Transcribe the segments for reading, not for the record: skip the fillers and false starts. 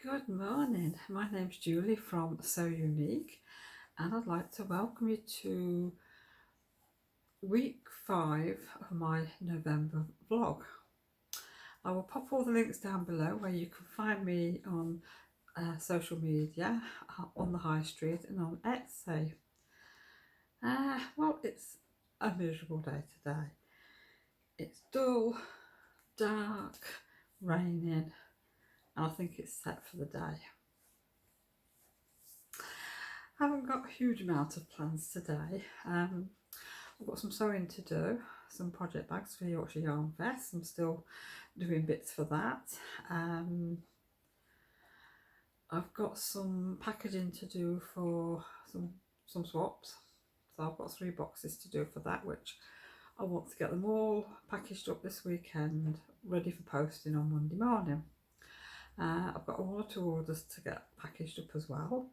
Good morning, my name's Julie from So Unique, and I'd like to welcome you to week 5 of my November vlog. I will pop all the links down below where you can find me on social media, on the high street and on Etsy. Well, it's a miserable day today. It's dull, dark, raining, and I think it's set for the day. I haven't got a huge amount of plans today. I've got some sewing to do, some project bags for Yorkshire Yarn Fest. I'm still doing bits for that. I've got some packaging to do for some swaps. So I've got 3 boxes to do for that, which I want to get them all packaged up this weekend, ready for posting on Monday morning. I've got 1 or 2 orders to get packaged up as well.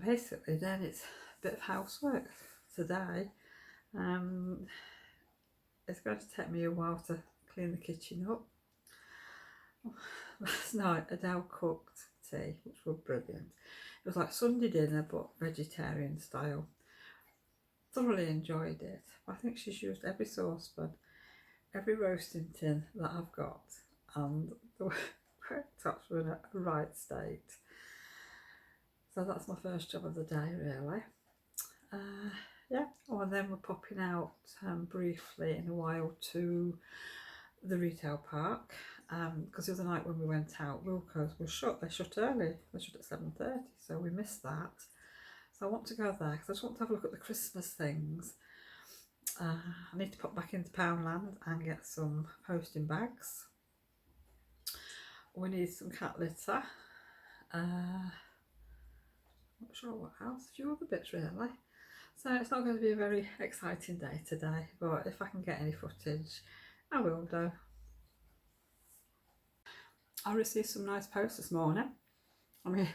Basically then it's a bit of housework today. It's going to take me a while to clean the kitchen up. Last night Adele cooked tea, which was brilliant. It was like Sunday dinner but vegetarian style. Thoroughly enjoyed it. I think she's used every saucepan, every roasting tin that I've got, and the worktops were in a right state. So that's my first job of the day, really. Yeah, and then we're popping out briefly in a while to the retail park, because the other night when we went out, Wilco's was shut. They shut early, they shut at 7:30, so we missed that. So I want to go there because I just want to have a look at the Christmas things. I need to pop back into Poundland and get some posting bags. We need some cat litter. Not sure what else, a few other bits really. So it's not going to be a very exciting day today, but if I can get any footage, I will do. I received some nice posts this morning. I mean,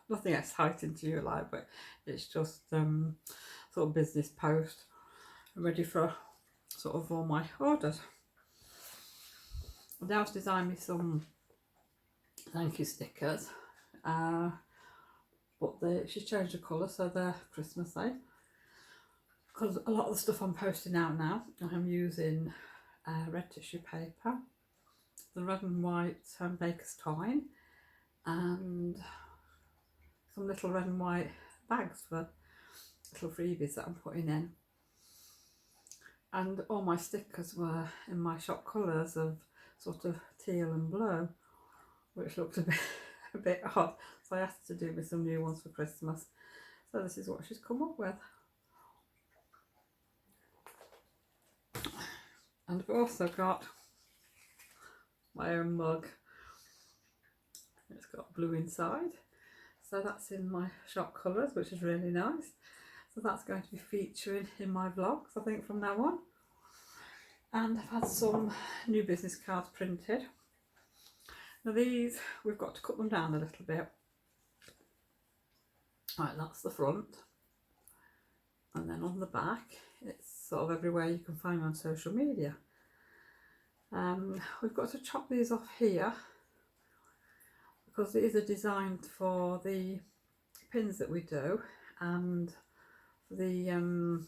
nothing exciting to you like, but it's just sort of business post. I'm ready for sort of all my orders. Adele's designed me some thank you stickers. But she's changed the colour, so they're Christmassy. Because a lot of the stuff I'm posting out now, I'm using red tissue paper, the red and white baker's twine, and some little red and white bags for little freebies that I'm putting in. And all my stickers were in my shop colours of sort of teal and blue, which looked a bit odd. So I asked her to do me some new ones for Christmas. So this is what she's come up with. And I've also got my own mug. It's got blue inside. So that's in my shop colours, which is really nice. So that's going to be featuring in my vlogs, I think, from now on. And I've had some new business cards printed. Now these, we've got to cut them down a little bit. Right, that's the front. And then on the back, it's sort of everywhere you can find me on social media. We've got to chop these off here because these are designed for the pins that we do and for the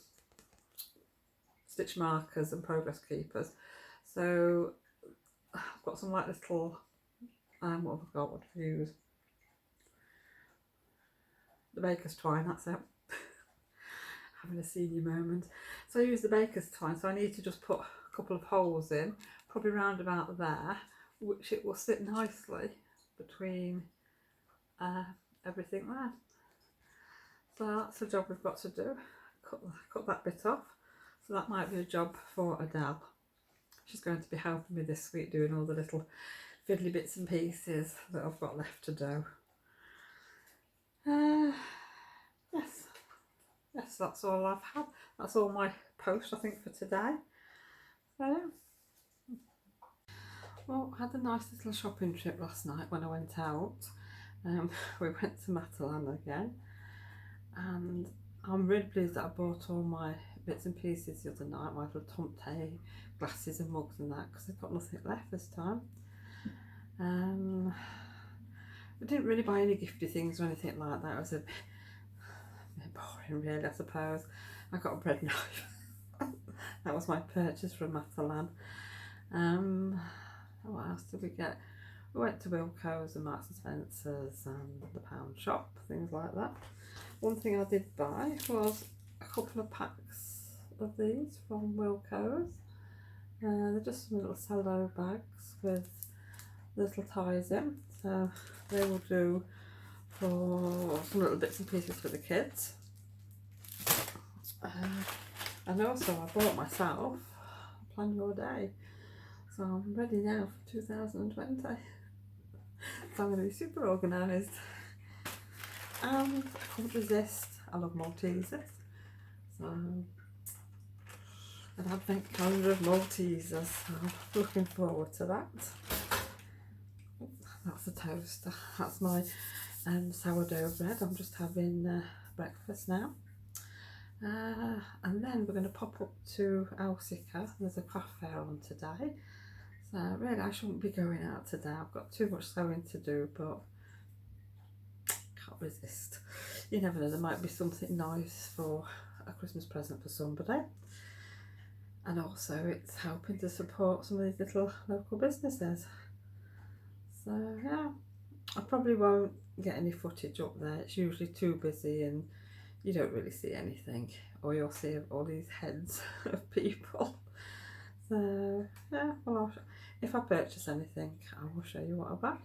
stitch markers and progress keepers. So I've got some like little, what have I got, what to use? The baker's twine, that's it. Having a senior moment. So I use the baker's twine, so I need to just put a couple of holes in, probably round about there, which it will sit nicely between everything there. So that's the job we've got to do, cut that bit off. So that might be a job for Adele. She's going to be helping me this week doing all the little fiddly bits and pieces that I've got left to do. Yes, that's all I've had. That's all my post, I think, for today. So, well, I had a nice little shopping trip last night when I went out. We went to Matalan again, and I'm really pleased that I bought all my bits and pieces the other night, my little tomte glasses and mugs and that, because I've got nothing left this time. I didn't really buy any gifty things or anything like that. It was a bit boring really, I suppose. I got a bread knife. That was my purchase from Matalan. What else did we get? We went to Wilko's and Marks and Spencer's and the Pound Shop, things like that. One thing I did buy was a couple of packs of these from Wilko's. They're just some little cello bags with little ties in, so they will do for some little bits and pieces for the kids. And also I bought myself Plan Your Day, so I'm ready now for 2020. So I'm going to be super organised. And I couldn't resist, I love Maltesers, so an advent calendar of Maltesers, so I'm looking forward to that. That's a toaster, that's my sourdough bread. I'm just having breakfast now. And then we're going to pop up to Elsica. There's a craft fair on today, so really I shouldn't be going out today. I've got too much sewing to do, but can't resist. You never know, there might be something nice for a Christmas present for somebody, and also it's helping to support some of these little local businesses. So yeah, I probably won't get any footage up there. It's usually too busy and you don't really see anything, or you'll see all these heads of people. So yeah, well, if I purchase anything, I will show you what I buy.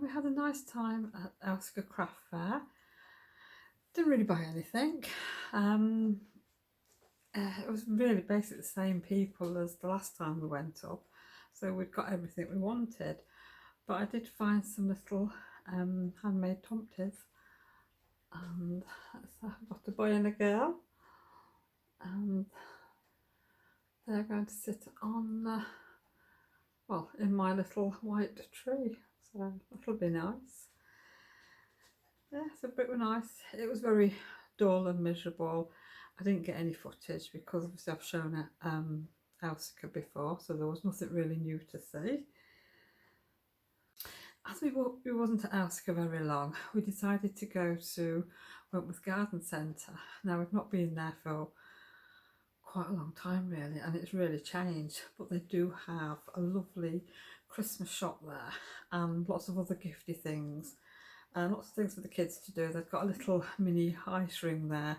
we had a nice time at Elsker Craft Fair. Didn't really buy anything. It was really basically the same people as the last time we went up, so we'd got everything we wanted. But I did find some little handmade tomties, and I've got a boy and a girl, and they're going to sit on, well, in my little white tree, so that'll be nice. Yeah, so it was nice. It was very dull and miserable. I didn't get any footage because obviously I've shown it Elsker before, so there was nothing really new to see. As we wasn't at Elsker very long, we decided to go to Wentworth Garden Centre. Now, we've not been there for quite a long time really, and it's really changed, but they do have a lovely Christmas shop there and lots of other gifty things and lots of things for the kids to do. They've got a little mini ice ring there,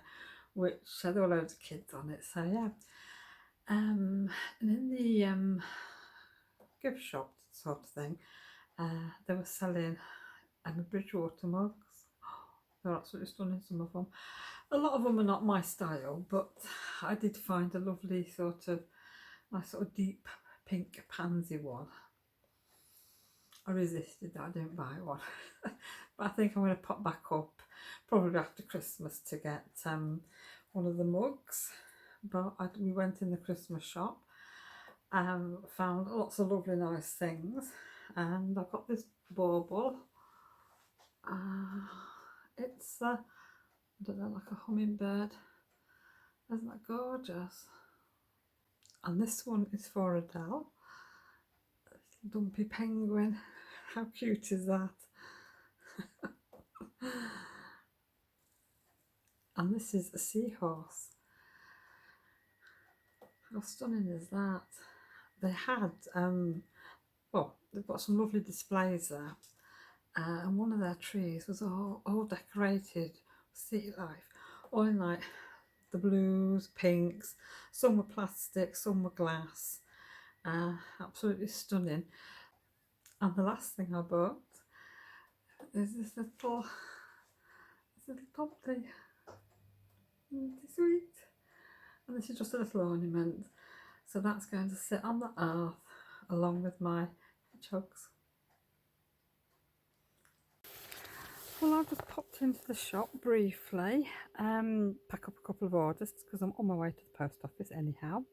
which there were loads of kids on it, so yeah. And in the gift shop sort of thing, they were selling Bridgewater mugs. They're absolutely stunning, some of them. A lot of them are not my style, but I did find a lovely sort of nice sort of deep pink pansy one. I resisted that, I didn't buy one. But I think I'm going to pop back up probably after Christmas to get one of the mugs. But we went in the Christmas shop and found lots of lovely nice things, and I got this bauble. It's I don't know, like a hummingbird. Isn't that gorgeous? And this one is for Adele. Dumpy penguin. How cute is that? And this is a seahorse. How stunning is that? They had, well, they've got some lovely displays there. And one of their trees was all decorated with sea life, all in like the blues, pinks. Some were plastic, some were glass. Absolutely stunning. And the last thing I bought is this little tomty. Isn't it sweet? And this is just a little ornament, so that's going to sit on the hearth along with my hedgehogs. Well, I've just popped into the shop briefly, pack up a couple of orders because I'm on my way to the post office anyhow.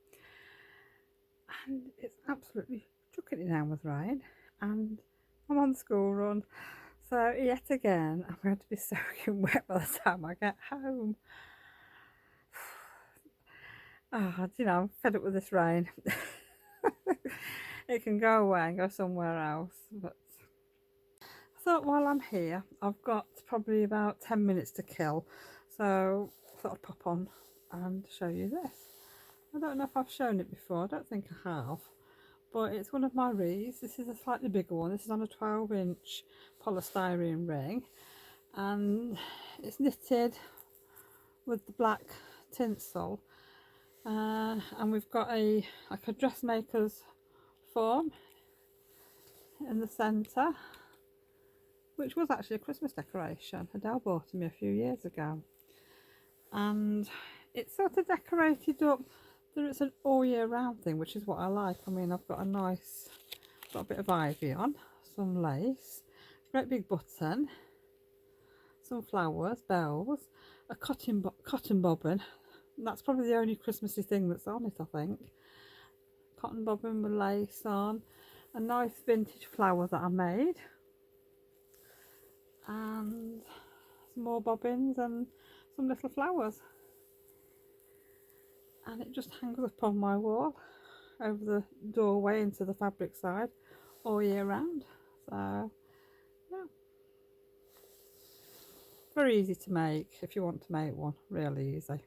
And it's absolutely chucking it down with rain, and I'm on the school run. So yet again, I'm going to be soaking wet by the time I get home. You know, I'm fed up with this rain. It can go away and go somewhere else, but I thought while I'm here, I've got probably about 10 minutes to kill, so I thought I'd pop on and show you this. I don't know if I've shown it before, I don't think I have, but it's one of my wreaths. This is a slightly bigger one. This is on a 12-inch polystyrene ring, and it's knitted with the black tinsel, and we've got like a dressmaker's form in the centre, which was actually a Christmas decoration. Adele bought it me a few years ago, and it's sort of decorated up. It's an all year round thing, which is what I like. I mean, I've got a bit of ivy on, some lace, great big button, some flowers, bells, a cotton bobbin. That's probably the only Christmassy thing that's on it, I think. Cotton bobbin with lace on, a nice vintage flower that I made, and some more bobbins and some little flowers. And it just hangs up on my wall over the doorway into the fabric side all year round. So yeah, very easy to make if you want to make one, really easy.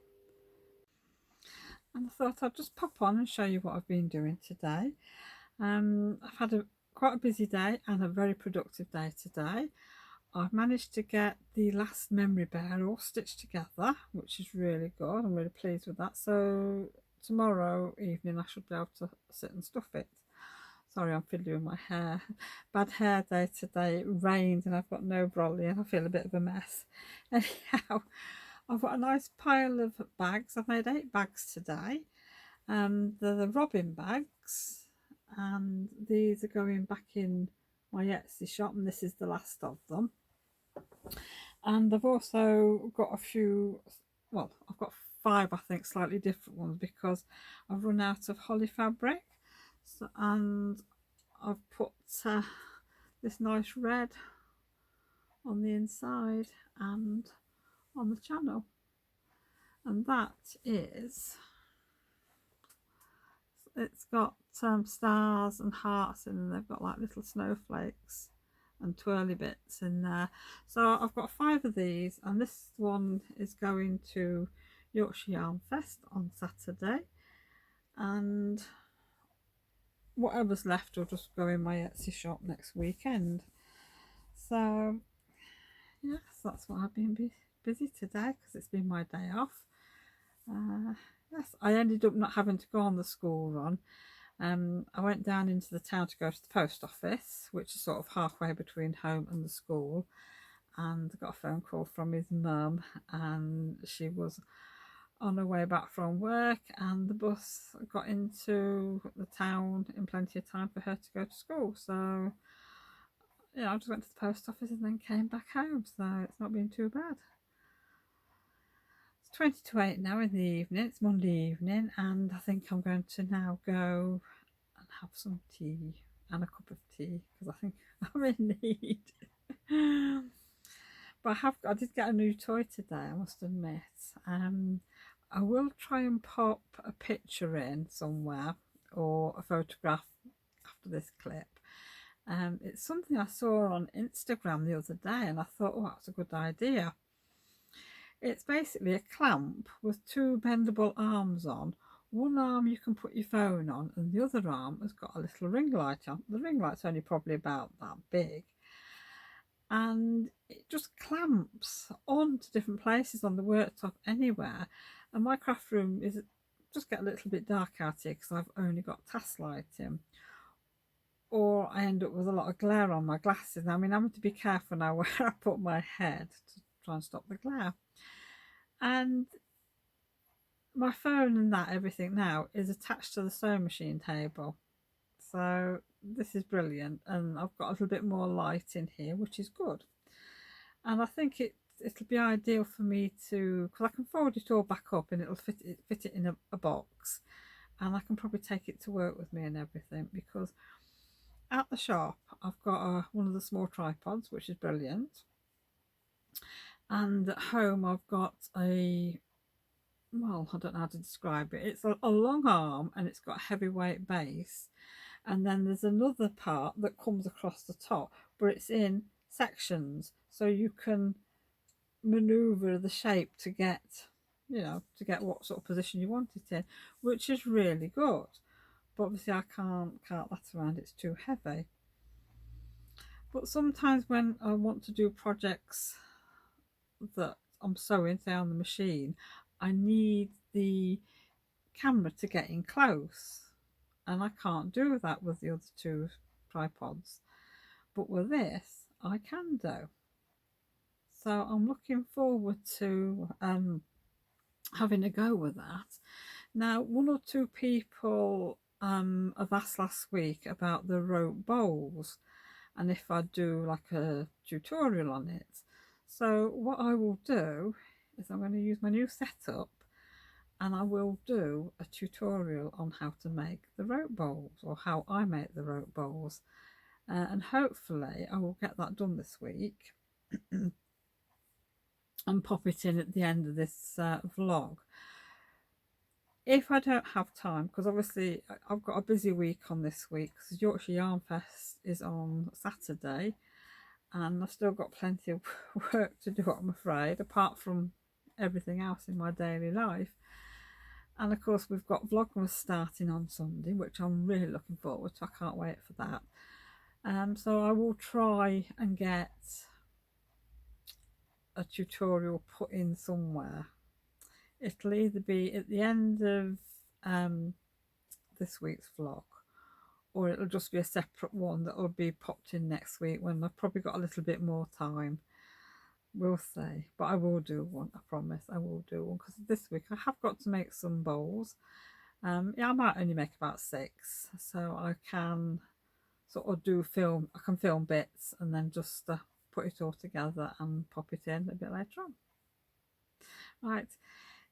And I thought I'd just pop on and show you what I've been doing today. I've had quite a busy day and a very productive day today. I've managed to get the last memory bear all stitched together, which is really good. I'm really pleased with that. So tomorrow evening I should be able to sit and stuff it. Sorry, I'm fiddling with my hair. Bad hair day today. It rained and I've got no brolly and I feel a bit of a mess. Anyhow, I've got a nice pile of bags. I've made 8 bags today. They're the robin bags, and these are going back in my Etsy shop, and this is the last of them. And I've also got a few, well, I've got 5, I think, slightly different ones because I've run out of holly fabric. So, and I've put this nice red on the inside and on the channel, and that is, it's got stars and hearts in, and they've got like little snowflakes and twirly bits in there. So I've got 5 of these, and this one is going to Yorkshire Yarn Fest on Saturday, and whatever's left will just go in my Etsy shop next weekend. So yes, that's what I've been busy today because it's been my day off. Yes, I ended up not having to go on the school run. I went down into the town to go to the post office, which is sort of halfway between home and the school, and I got a phone call from his mum, and she was on her way back from work, and the bus got into the town in plenty of time for her to go to school. So yeah, I just went to the post office and then came back home, so it's not been too bad. It's 20 to 8 now in the evening. It's Monday evening, and I think I'm going to now go and have some tea and a cup of tea because I think I'm in need. But I did get a new toy today, I must admit. I will try and pop a picture in somewhere or a photograph after this clip. It's something I saw on Instagram the other day, and I thought, oh, that's a good idea. It's basically a clamp with 2 bendable arms on. One arm you can put your phone on, and the other arm has got a little ring light on. The ring light's only probably about that big, and it just clamps onto different places on the worktop anywhere. And my craft room is just get a little bit dark out here because I've only got task lighting, or I end up with a lot of glare on my glasses. I mean, I'm having to be careful now where I put my head to try and stop the glare. And my phone and that everything now is attached to the sewing machine table, so this is brilliant, and I've got a little bit more light in here, which is good. And I think it'll be ideal for me to, because I can fold it all back up and it'll fit it in a box, and I can probably take it to work with me and everything, because at the shop I've got one of the small tripods, which is brilliant, and at home I've got a, well, I don't know how to describe it. It's a long arm and it's got a heavyweight base, and then there's another part that comes across the top, but it's in sections, so you can maneuver the shape to get, to get what sort of position you want it in, which is really good. But obviously I can't cart that around, it's too heavy. But sometimes when I want to do projects that I'm sewing, say on the machine, I need the camera to get in close, and I can't do that with the other 2 tripods, but with this I can do. So I'm looking forward to having a go with that. Now, 1 or 2 people have asked last week about the rope bowls, and if I do like a tutorial on it. So what I will do is I'm going to use my new setup, and I will do a tutorial on how to make the rope bowls, or how I make the rope bowls, and hopefully I will get that done this week and pop it in at the end of this vlog. If I don't have time, because obviously I've got a busy week on this week, because Yorkshire Yarn Fest is on Saturday, and I've still got plenty of work to do, I'm afraid, apart from everything else in my daily life. And of course we've got Vlogmas starting on Sunday, which I'm really looking forward to. I can't wait for that. So I will try and get a tutorial put in somewhere. It'll either be at the end of this week's vlog, or it'll just be a separate one that will be popped in next week when I've probably got a little bit more time. We'll see. But I will do one, I promise. I will do one, because this week I have got to make some bowls. Yeah, I might only make about 6, so I can sort of I can film bits and then just put it all together and pop it in a bit later on. Right,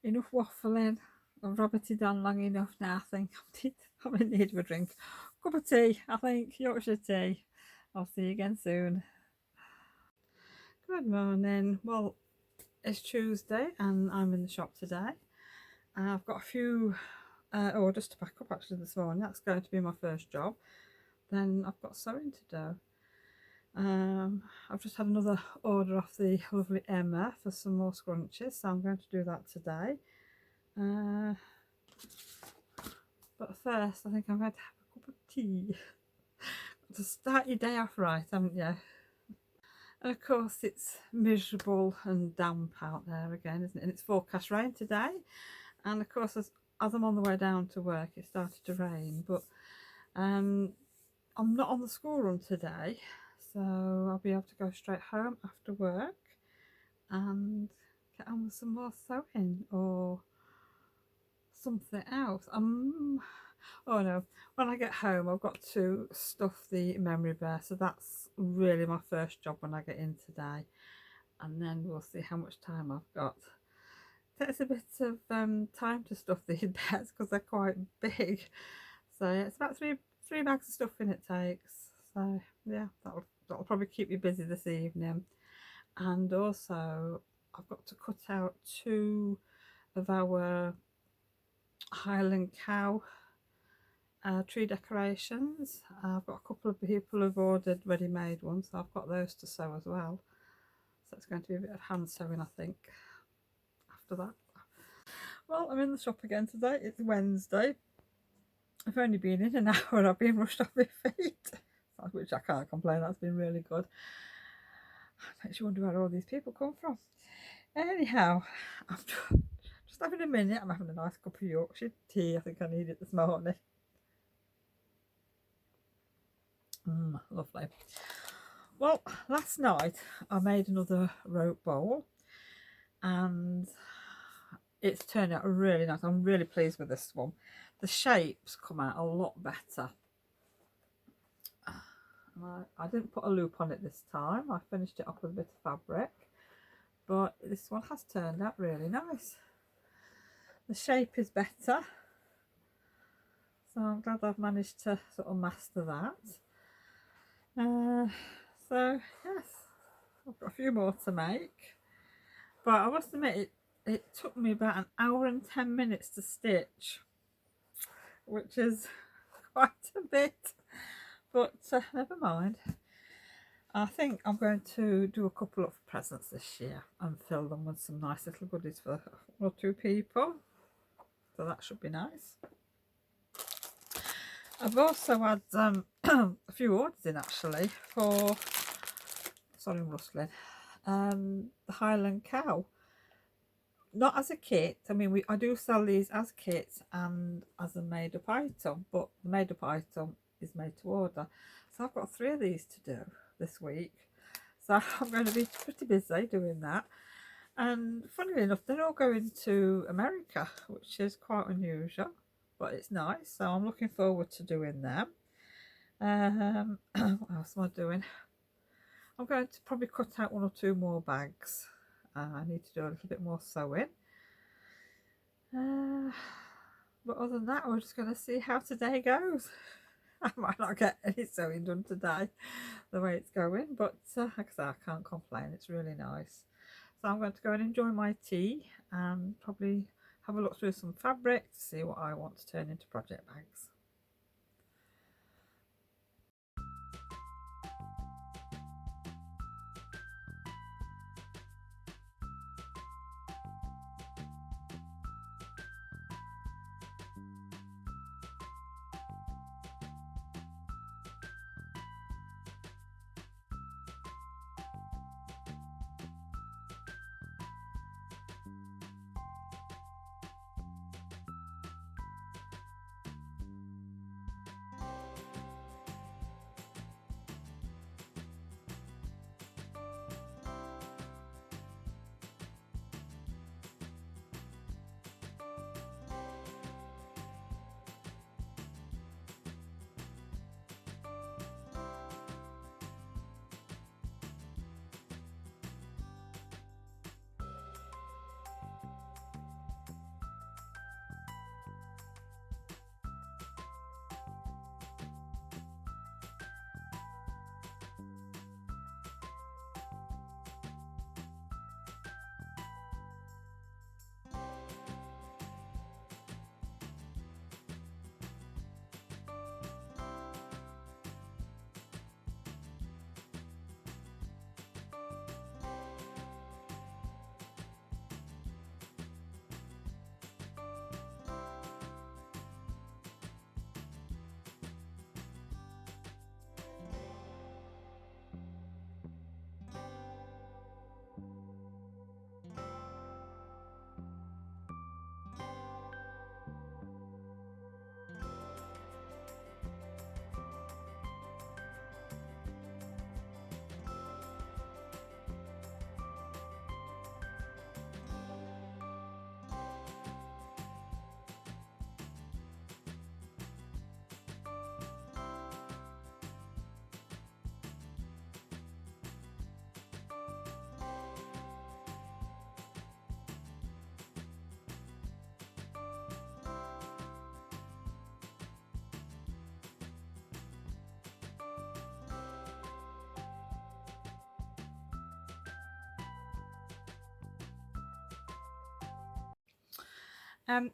enough waffling. I've rabbited on long enough now, I think. I'm in need of a drink. Cup of tea, I think. Yorkshire tea. I'll see you again soon. Good morning. Well, it's Tuesday and I'm in the shop today. I've got a few orders to pack up actually this morning. That's going to be my first job. Then I've got sewing to do. I've just had another order off the lovely Emma for some more scrunchies, so I'm going to do that today. But first, I think I'm going to have a cup of tea to start your day off right, haven't you? And of course, it's miserable and damp out there again, isn't it? And it's forecast rain today. And of course, as I'm on the way down to work, it started to rain. But I'm not on the school run today, so I'll be able to go straight home after work and get on with some more sewing or something else. Oh no, when I get home I've got to stuff the memory bear, so that's really my first job when I get in today, and then we'll see how much time I've got. It takes a bit of time to stuff these bears because they're quite big, so yeah, it's about three bags of stuffing it takes. So yeah, that'll probably keep me busy this evening. And also I've got to cut out 2 of our Highland cow tree decorations. I've got a couple of people who've ordered ready-made ones, so I've got those to sew as well. So it's going to be a bit of hand sewing, I think, after that. Well, I'm in the shop again today. It's Wednesday. I've only been in an hour and I've been rushed off my feet, which I can't complain. That's been really good. Makes you wonder where all these people come from. Anyhow, I'm just having a minute. I'm having a nice cup of Yorkshire tea. I think I need it this morning. Lovely. Well, last night I made another rope bowl and it's turned out really nice. I'm really pleased with this one. The shapes come out a lot better. I didn't put a loop on it this time. I finished it off with a bit of fabric, but this one has turned out really nice. The shape is better, so I'm glad I've managed to sort of master that. So yes, I've got a few more to make, but I must admit it took me about an hour and 10 minutes to stitch, which is quite a bit, but never mind. I think I'm going to do a couple of presents this year and fill them with some nice little goodies for 1 or 2 people, so that should be nice. I've also had a few orders in actually for, sorry I'm rustling, the Highland cow. Not as a kit. I mean, I do sell these as kits and as a made up item, but the made up item is made to order. So I've got 3 of these to do this week. So I'm going to be pretty busy doing that. And funnily enough, they're all going to America, which is quite unusual, but it's nice. So I'm looking forward to doing them. What else am I doing? I'm going to probably cut out 1 or 2 more bags. I need to do a little bit more sewing. But other than that, we're just going to see how today goes. I might not get any sewing done today, the way it's going, but like I say, I can't complain. It's really nice. So I'm going to go and enjoy my tea and probably have a look through some fabric to see what I want to turn into project bags.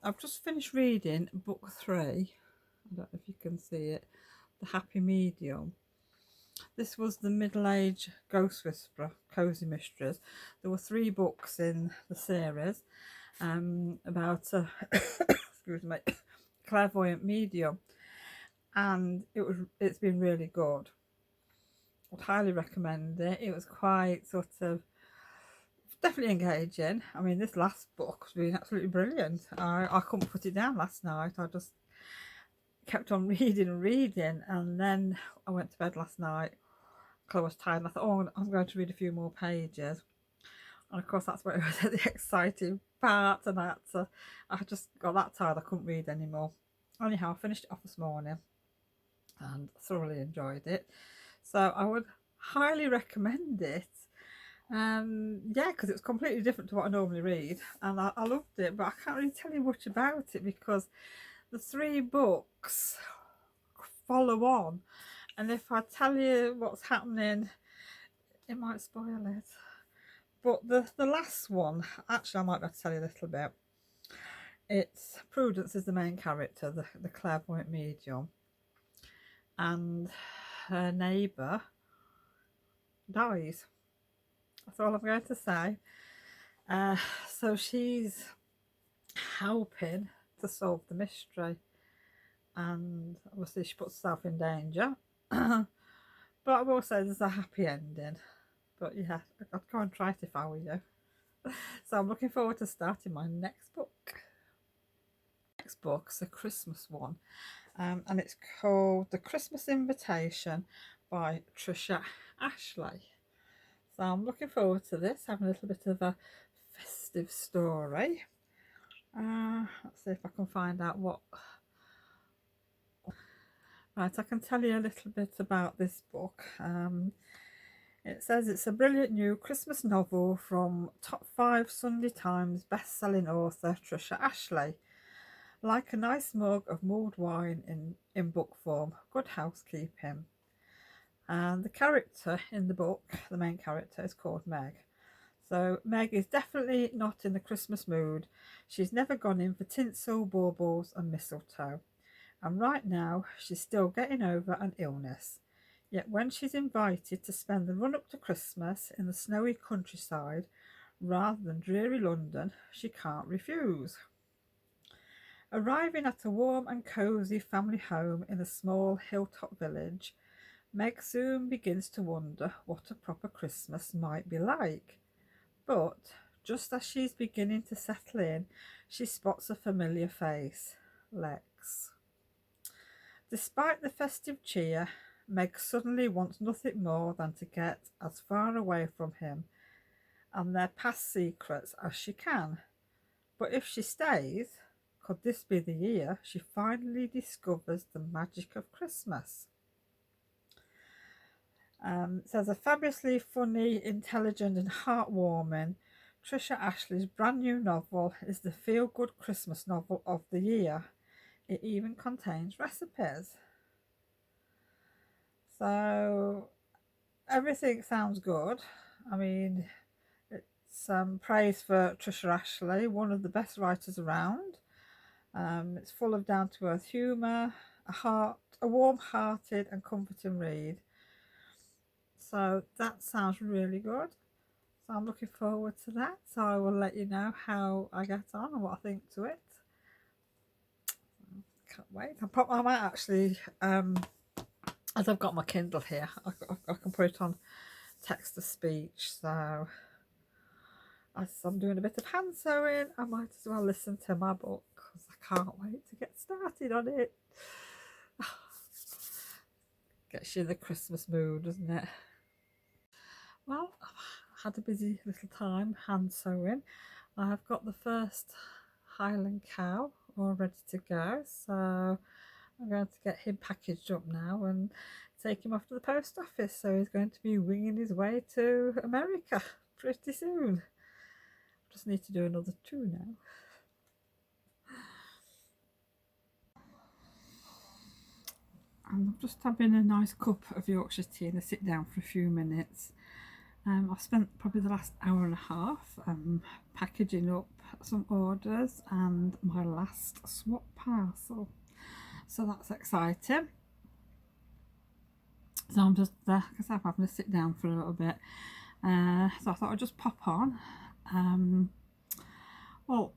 I've just finished reading book 3. I don't know if you can see it. The Happy Medium. This was the middle-aged Ghost Whisperer, Cozy Mistress. There were 3 books in the series about a excuse me, clairvoyant medium, and it's been really good. I'd highly recommend it. It was quite sort of definitely engaging. I mean, this last book's been absolutely brilliant. I couldn't put it down last night. I just kept on reading and reading, and then I went to bed last night. I was tired, and I thought, oh, I'm going to read a few more pages. And of course, that's where it was at the exciting part, and I just got that tired I couldn't read anymore. Anyhow, I finished it off this morning and thoroughly enjoyed it. So I would highly recommend it. Yeah, because it's completely different to what I normally read, and I loved it, but I can't really tell you much about it because the 3 books follow on, and if I tell you what's happening, it might spoil it. But the last one, actually, I might be able to tell you a little bit. It's Prudence is the main character, the clairvoyant medium, and her neighbour dies. That's all I'm going to say. So she's helping to solve the mystery, and obviously she puts herself in danger. But I will say there's a happy ending. But yeah, I'd go and try it if I were you. So I'm looking forward to starting my next book. Next book's a Christmas one, and it's called The Christmas Invitation by Trisha Ashley. So I'm looking forward to this, having a little bit of a festive story. Let's see if I can find out what. Right, I can tell you a little bit about this book. It says it's a brilliant new Christmas novel from top 5 Sunday Times best-selling author Trisha Ashley. Like a nice mug of mulled wine in book form, good housekeeping. And the character in the book, the main character, is called Meg. So Meg is definitely not in the Christmas mood. She's never gone in for tinsel, baubles and mistletoe. And right now, she's still getting over an illness. Yet when she's invited to spend the run-up to Christmas in the snowy countryside rather than dreary London, she can't refuse. Arriving at a warm and cosy family home in a small hilltop village, Meg soon begins to wonder what a proper Christmas might be like. But just as she's beginning to settle in, she spots a familiar face, Lex. Despite the festive cheer, Meg suddenly wants nothing more than to get as far away from him and their past secrets as she can. But if she stays, could this be the year she finally discovers the magic of Christmas? It says a fabulously funny, intelligent and heartwarming, Trisha Ashley's brand new novel is the feel-good Christmas novel of the year. It even contains recipes. So everything sounds good. I mean, it's praise for Trisha Ashley, one of the best writers around. It's full of down-to-earth humour, a warm-hearted and comforting read. So that sounds really good. So I'm looking forward to that. So I will let you know how I get on and what I think to it. Can't wait. I might actually, as I've got my Kindle here, I can put it on text to speech. So as I'm doing a bit of hand sewing, I might as well listen to my book because I can't wait to get started on it. Gets you in the Christmas mood, doesn't it? Well, I've had a busy little time hand sewing. I've got the first Highland cow all ready to go, so I'm going to get him packaged up now and take him off to the post office. So he's going to be winging his way to America pretty soon. Just need to do another 2 now. And I'm just having a nice cup of Yorkshire tea and I sit down for a few minutes. I've spent probably the last hour and a half packaging up some orders and my last swap parcel, so that's exciting. So I'm just like I said, I'm having to sit down for a little bit, so I thought I'd just pop on. Well,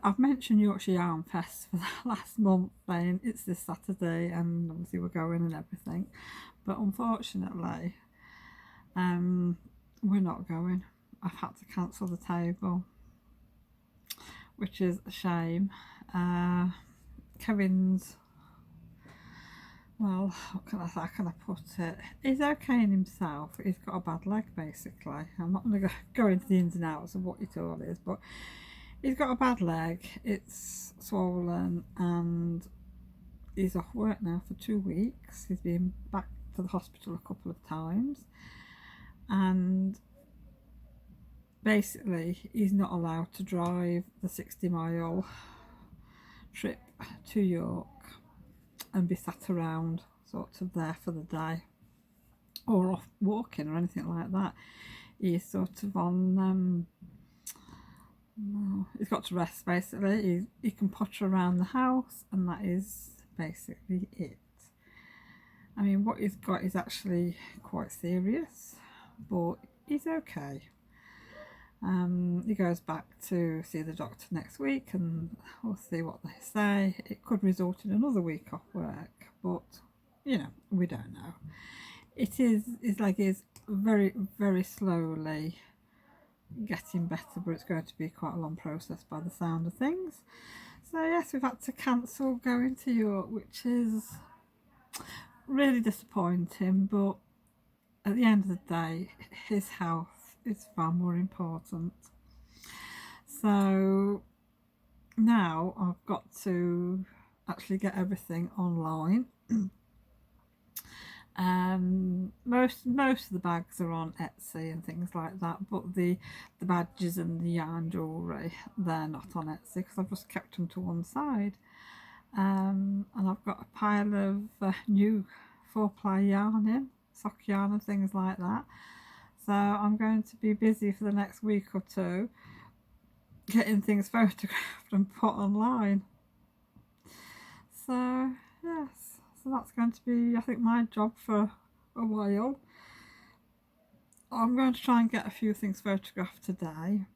I've mentioned Yorkshire Yarn Fest for the last month, saying it's this Saturday and obviously we're going and everything, but unfortunately we're not going. I've had to cancel the table, which is a shame. Kevin's, well, what can I say? How can I put it? He's okay in himself. He's got a bad leg, basically. I'm not going to go into the ins and outs of what it all is, but he's got a bad leg. It's swollen, and he's off work now for 2 weeks. He's been back to the hospital a couple of times, and basically he's not allowed to drive the 60-mile trip to York and be sat around sort of there for the day or off walking or anything like that. He's sort of on he's got to rest, basically. He can potter around the house, and that is basically it. I mean, what he's got is actually quite serious, but he's okay. He goes back to see the doctor next week, and we'll see what they say. It could result in another week off work, but you know, we don't know. His leg is very, very slowly getting better, but it's going to be quite a long process by the sound of things. So yes, we've had to cancel going to York, which is really disappointing, but at the end of the day, his health is far more important. So now I've got to actually get everything online. Most of the bags are on Etsy and things like that, but the badges and the yarn jewellery, they're not on Etsy because I've just kept them to one side. And I've got a pile of new 4-ply yarn in, sock yarn and things like that. So I'm going to be busy for the next week or two getting things photographed and put online. So yes, so that's going to be, I think, my job for a while. I'm going to try and get a few things photographed today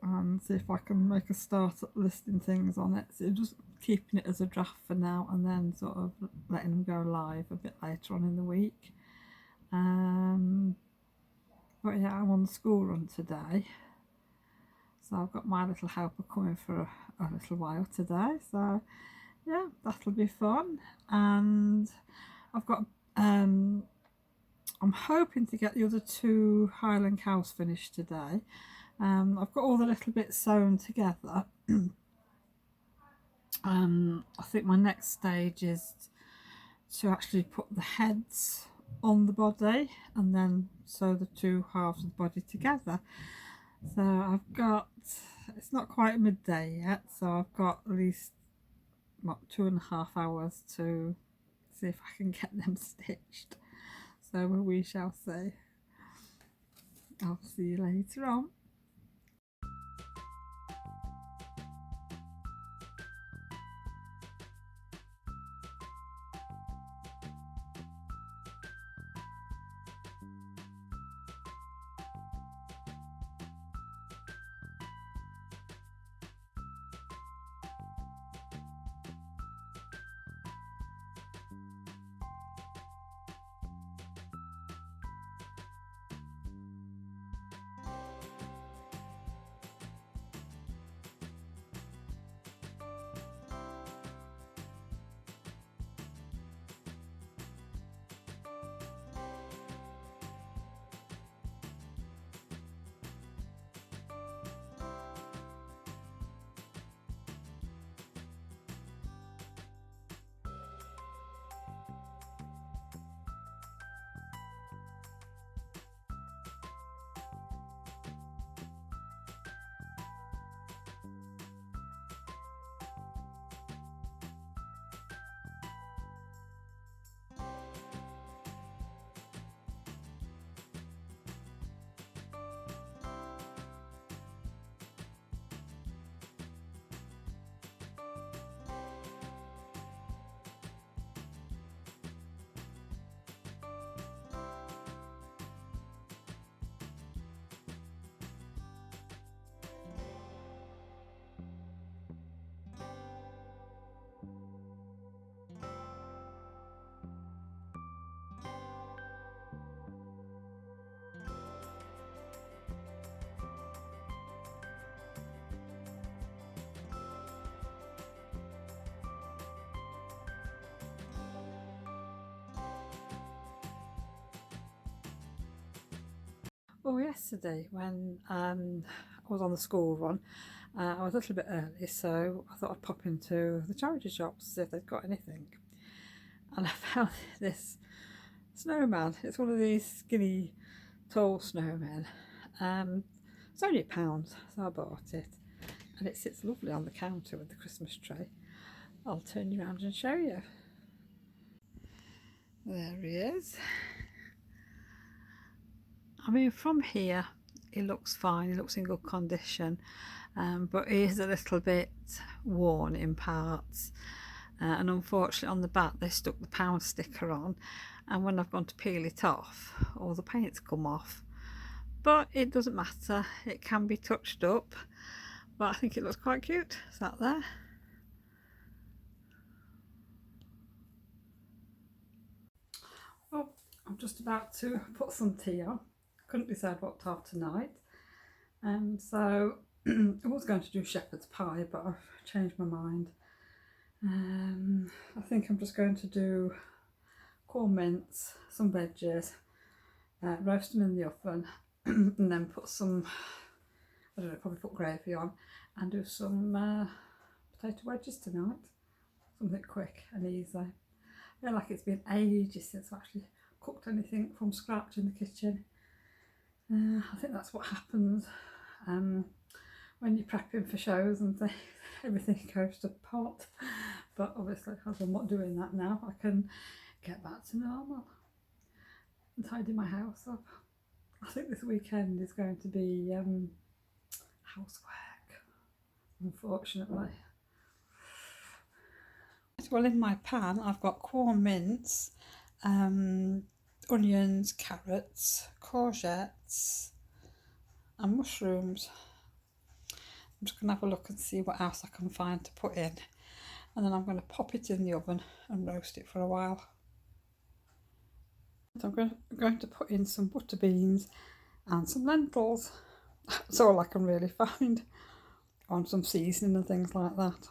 and see if I can make a start at listing things on it. So just keeping it as a draft for now, and then sort of letting them go live a bit later on in the week. But yeah, I'm on the school run today, so I've got my little helper coming for a little while today. So yeah, that'll be fun. And I've got I'm hoping to get the other 2 Highland cows finished today. I've got all the little bits sewn together. I think my next stage is to actually put the heads on the body and then sew the 2 halves of the body together. So I've got, it's not quite midday yet, so I've got at least, what, 2.5 hours to see if I can get them stitched. So we shall see. I'll see you later on. Well, yesterday when I was on the school run, I was a little bit early, so I thought I'd pop into the charity shops to see if they've got anything. And I found this snowman. It's one of these skinny, tall snowmen. It's only £1, so I bought it. And it sits lovely on the counter with the Christmas tree. I'll turn you around and show you. There he is. I mean, from here, he looks fine. He looks in good condition, but he is a little bit worn in parts. And unfortunately, on the back, they stuck the pound sticker on, and when I've gone to peel it off, all the paint's come off. But it doesn't matter. It can be touched up. But I think it looks quite cute. Sat there. Well, I'm just about to put some tea on. Couldn't decide what to have tonight. So I was going to do shepherd's pie, but I've changed my mind. I think I'm just going to do corn mince, some veggies, roast them in the oven, and then put some, I don't know, probably put gravy on, and do some potato wedges tonight. Something quick and easy. I feel like it's been ages since I actually cooked anything from scratch in the kitchen. I think that's what happens when you're prepping for shows and things. Everything goes to pot. But obviously, as I'm not doing that now, I can get back to normal and tidy my house up. I think this weekend is going to be housework, unfortunately. Well, in my pan, I've got corn mince, onions, carrots, courgettes, and mushrooms. I'm just going to have a look and see what else I can find to put in, and then I'm going to pop it in the oven and roast it for a while. So I'm going to put in some butter beans and some lentils. That's all I can really find, on some seasoning and things like that.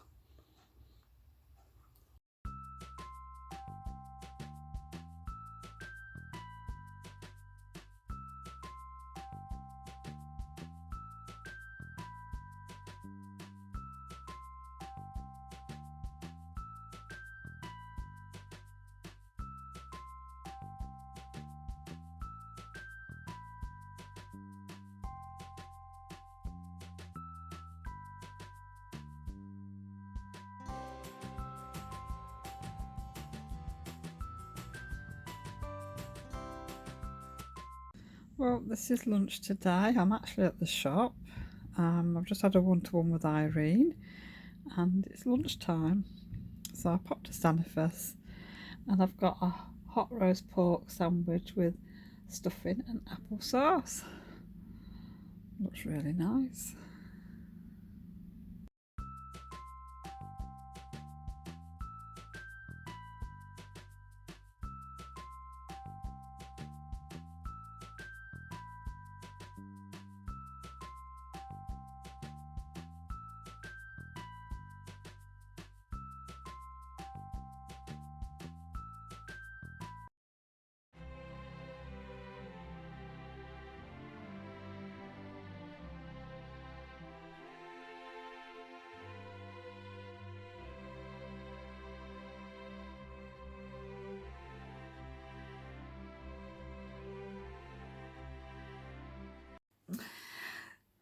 Well, this is lunch today. I'm actually at the shop. I've just had a one-to-one with Irene, and it's lunchtime. So I popped to Sandygate, and I've got a hot roast pork sandwich with stuffing and apple sauce. Looks really nice.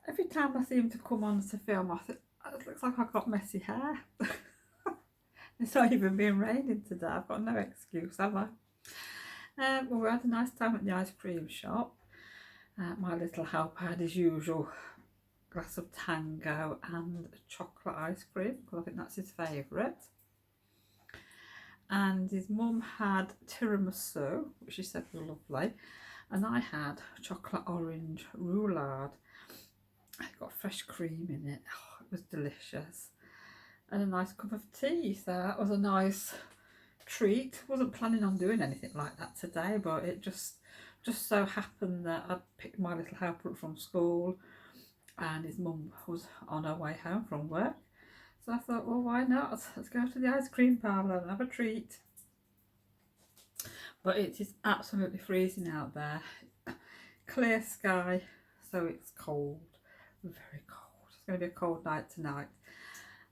Every time I seem to come on to film, it looks like I've got messy hair. It's not even been raining today. I've got no excuse, have I? Well, we had a nice time at the ice cream shop. My little helper had his usual glass of Tango and chocolate ice cream, because I think that's his favourite. And his mum had tiramisu, which she said was lovely, and I had chocolate orange roulade. It got fresh cream in it. Oh, it was delicious. And a nice cup of tea, so that was a nice treat. Wasn't planning on doing anything like that today, but it just so happened that I picked my little helper up from school, and his mum was on her way home from work. So I thought, well, why not? Let's go to the ice cream parlour and have a treat. But it is absolutely freezing out there. clear sky, so it's cold, very cold. It's going to be a cold night tonight.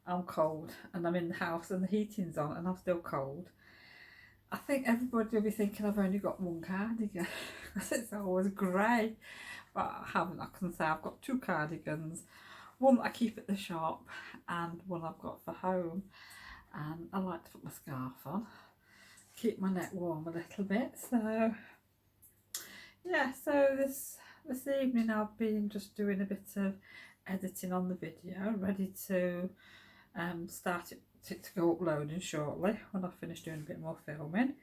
I'm cold and I'm in the house and the heating's on and I'm still cold. I think everybody will be thinking I've only got one cardigan because it's always grey, but I haven't. I can say I've got 2 cardigans, one that I keep at the shop and one I've got for home. And I like to put my scarf on, keep my neck warm a little bit. So yeah, so this evening I've been just doing a bit of editing on the video, ready to start it to go uploading shortly when I finish doing a bit more filming.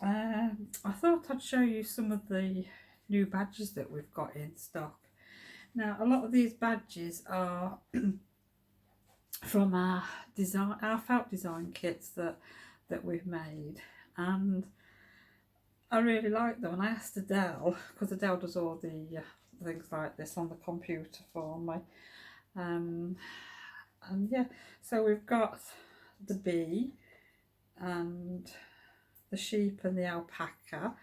I thought I'd show you some of the new badges that we've got in stock. Now, a lot of these badges are from our felt design kits that we've made, and I really like them. And I asked Adele, because Adele does all the things like this on the computer for me. And yeah, so we've got the bee and the sheep and the alpaca.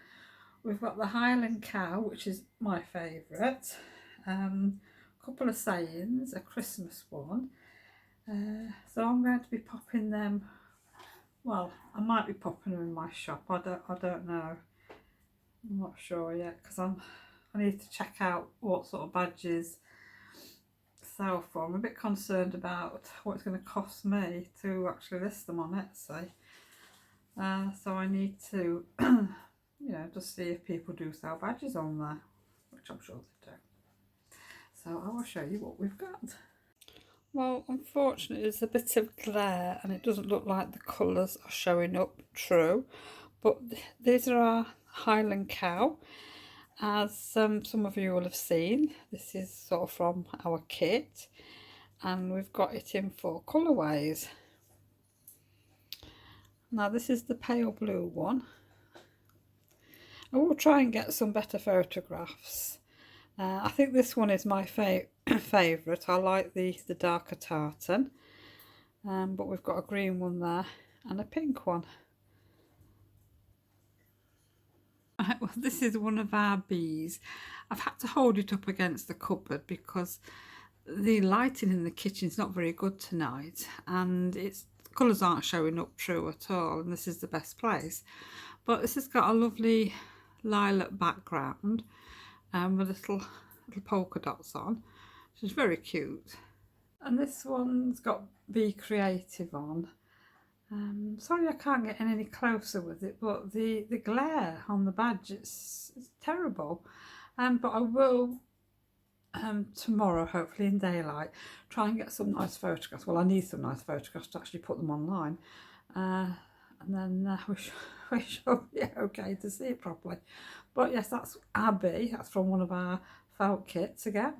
We've got the Highland cow, which is my favourite. A couple of sayings, a Christmas one. So I'm going to be popping them. Well, I might be popping them in my shop. I don't know. I'm not sure yet because I need to check out what sort of badges sell for. I'm a bit concerned about what it's going to cost me to actually list them on Etsy. So I need to, you know, just see if people do sell badges on there, which I'm sure they do. So I will show you what we've got. Well, unfortunately, there's a bit of glare and it doesn't look like the colours are showing up true. But these are our Highland cow. As some of you will have seen, this is sort of from our kit, and we've got it in 4 colourways. Now this is the pale blue one. I will try and get some better photographs. I think this one is my favourite. I like the darker tartan, but we've got a green one there and a pink one. Well, this is one of our bees. I've had to hold it up against the cupboard because the lighting in the kitchen is not very good tonight, and its colours aren't showing up true at all, and this is the best place. But this has got a lovely lilac background with little polka dots on, which is very cute. And this one's got Be Creative on. Sorry I can't get in any closer with it, but the glare on the badge it's terrible. But I will tomorrow, hopefully in daylight, try and get some nice photographs. Well, I need some nice photographs to actually put them online, and then we shall be okay to see it properly. But yes, that's our bee. That's from one of our felt kits again.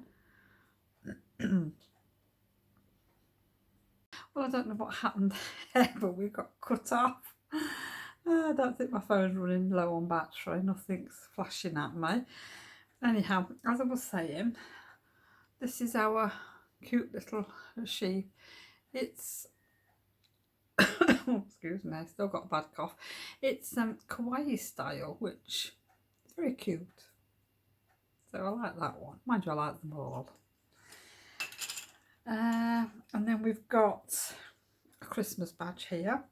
Well, I don't know what happened there, but we got cut off. I don't think my phone's running low on battery. Nothing's flashing at me. Anyhow, as I was saying, this is our cute little sheep. It's oh, excuse me, I still got a bad cough. It's kawaii style, which is very cute. So I like that one. Mind you, I like them all. And then we've got a Christmas badge here,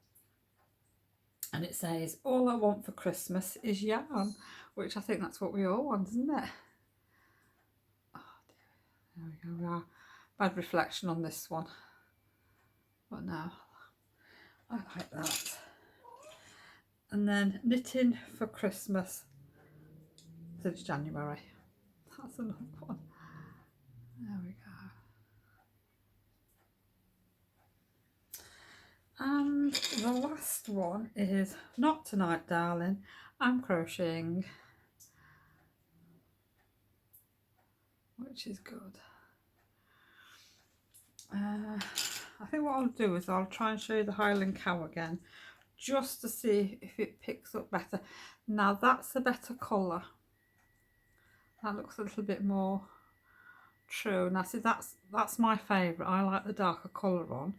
and it says, "All I want for Christmas is yarn," which I think that's what we all want, isn't it? Oh dear. There we go. Bad reflection on this one, but no, I like that. And then knitting for Christmas since January. That's another one. There we go. And the last one is Not Tonight, Darling. I'm crocheting, which is good. I think what I'll do is I'll try and show you the Highland cow again, just to see if it picks up better. Now that's a better colour. That looks a little bit more true. Now see, that's my favourite. I like the darker colour on.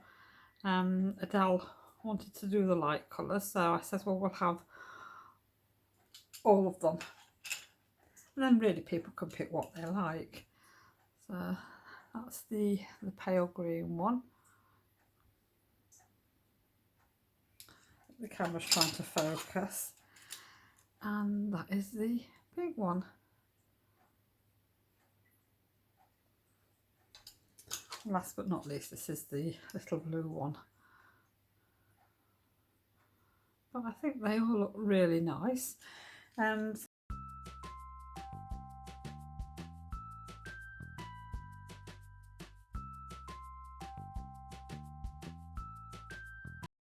Adele wanted to do the light colour, so I said, well, we'll have all of them. and then really people can pick what they like. So that's the pale green one. The camera's trying to focus, and that is the big one. Last but not least, this is the little blue one. But I think they all look really nice. And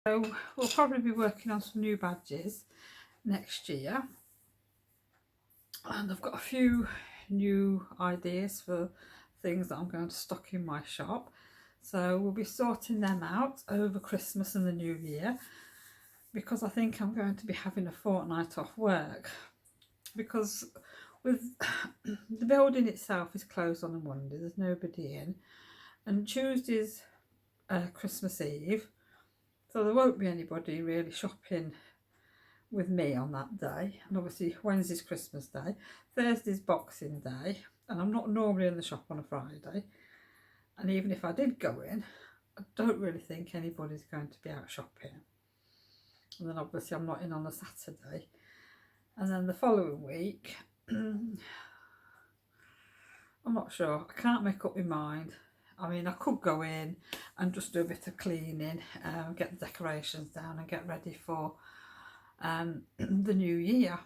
so we'll probably be working on some new badges next year. And I've got a few new ideas for things that I'm going to stock in my shop. So we'll be sorting them out over Christmas and the New Year, because I think I'm going to be having a fortnight off work, because with the building itself is closed on a Monday, there's nobody in, and Tuesday's Christmas Eve, so there won't be anybody really shopping with me on that day. And obviously Wednesday's Christmas Day, Thursday's Boxing Day, and I'm not normally in the shop on a Friday, and even if I did go in, I don't really think anybody's going to be out shopping. And then obviously I'm not in on a Saturday, and then the following week I'm not sure, I can't make up my mind. I mean, I could go in and just do a bit of cleaning, get the decorations down and get ready for the new year.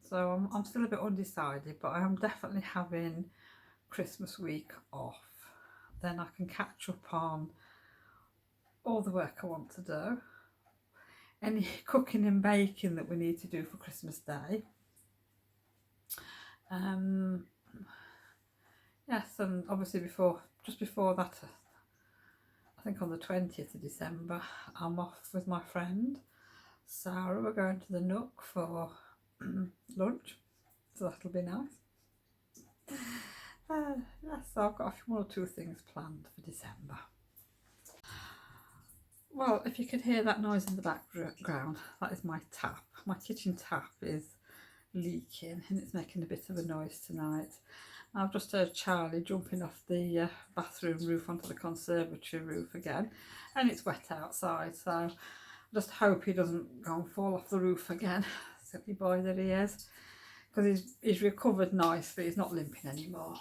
So I'm still a bit undecided, but I am definitely having Christmas week off. Then I can catch up on all the work I want to do, any cooking and baking that we need to do for Christmas Day. Yes, and obviously just before that, I think on the 20th of December, I'm off with my friend Sarah. We're going to the Nook for lunch, so that'll be nice. Yes, so I've got one or two things planned for December. Well, if you could hear that noise in the background, that is my tap. My kitchen tap is leaking and it's making a bit of a noise tonight. I've just heard Charlie jumping off the bathroom roof onto the conservatory roof again, and it's wet outside, so I just hope he doesn't go and fall off the roof again. Silly boy that he is, because he's recovered nicely, he's not limping anymore.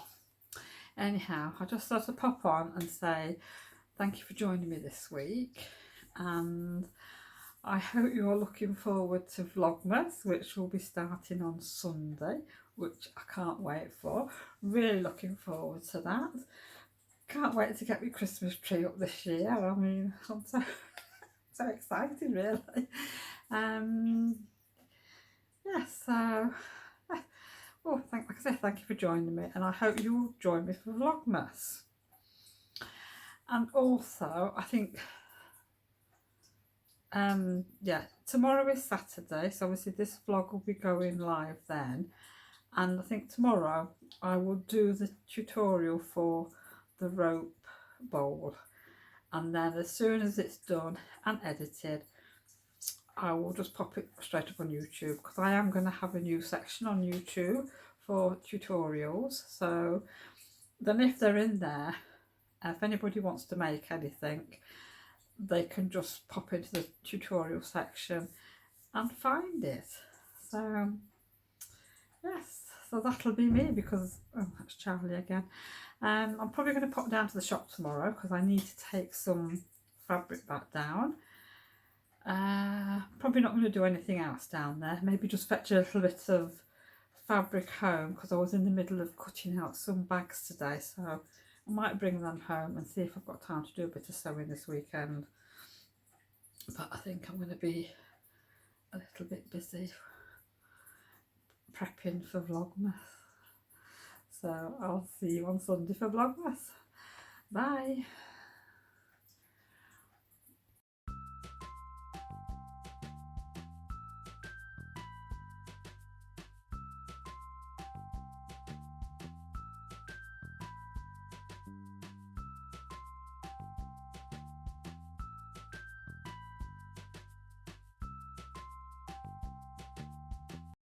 Anyhow, I just thought to pop on and say thank you for joining me this week, and I hope you're looking forward to Vlogmas, which will be starting on Sunday, which I can't wait for. Really looking forward to that. Can't wait to get my Christmas tree up this year. I mean, I'm so excited, really. Yes, so well, like I said, thank you for joining me, and I hope you will join me for Vlogmas. And also, I think yeah, tomorrow is Saturday, so obviously this vlog will be going live then, and I think tomorrow I will do the tutorial for the rope bowl, and then as soon as it's done and edited, I will just pop it straight up on YouTube, because I am going to have a new section on YouTube for tutorials. So then if they're in there, if anybody wants to make anything, they can just pop into the tutorial section and find it. So yes, so that'll be me, because oh, that's Charlie again. I'm probably going to pop down to the shop tomorrow, because I need to take some fabric back down. Probably not going to do anything else down there, maybe just fetch a little bit of fabric home, because I was in the middle of cutting out some bags today, so I might bring them home and see if I've got time to do a bit of sewing this weekend. But I think I'm going to be a little bit busy prepping for Vlogmas. So I'll see you on Sunday for Vlogmas. Bye.